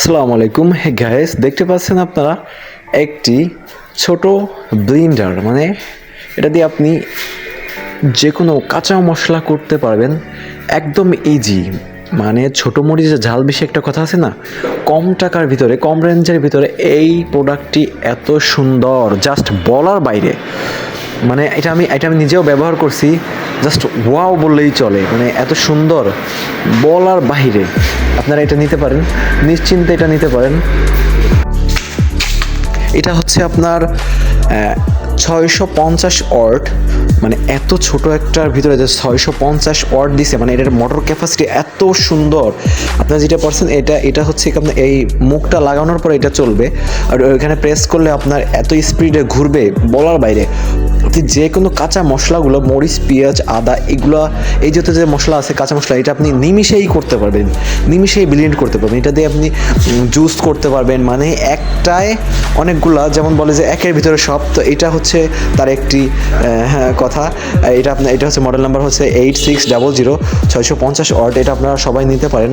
আসসালামু আলাইকুম। Hey guys, দেখতে পাচ্ছেন আপনারা একটি ছোট ব্লেন্ডার, মানে এটা দিয়ে আপনি যে কোনো কাঁচা মশলা করতে পারবেন একদম ইজি। মানে ছোটো মরিচের ঝাল বেশি একটা কথা আছে না, কম টাকার ভিতরে কম রেঞ্জের ভিতরে এই প্রোডাক্টটি এত সুন্দর, জাস্ট বলার বাইরে। মানে এটা আমি নিজেও ব্যবহার করছি, জাস্ট ওয়াও বললেই চলে। মানে এত সুন্দর, বলার বাইরে। আপনারা এটা নিতে পারেন, নিশ্চিন্তে এটা নিতে পারেন। এটা হচ্ছে আপনার 650 ওয়াট। মানে এত ছোট একটার ভিতরে যে 650 ওয়াট দিছে, মানে এটার মোটর ক্যাপাসিটি এত সুন্দর। আপনারা যেটা পারছেন এটা হচ্ছে আপনার এই মুখটা লাগানোর পর এটা চলবে, আর ওইখানে প্রেস করলে আপনার এত স্পিডে ঘুরবে বলার বাইরে। আপনি যে কোনো কাঁচা মশলাগুলো, মরিচ, পেঁয়াজ, আদা, এগুলো এই যত যে মশলা আছে কাঁচা মশলা, এটা আপনি নিমিষেই করতে পারবেন, নিমিষেই ব্লেন্ড করতে পারবেন। এটা দিয়ে আপনি জুস করতে পারবেন, মানে একটায় অনেকগুলা, যেমন বলে যে একের ভিতরে সব। তো এটা হচ্ছে তার একটি কথা। এটা হচ্ছে মডেল নাম্বার হচ্ছে 8600 650 ওয়াট। এটা আপনারা সবাই নিতে পারেন।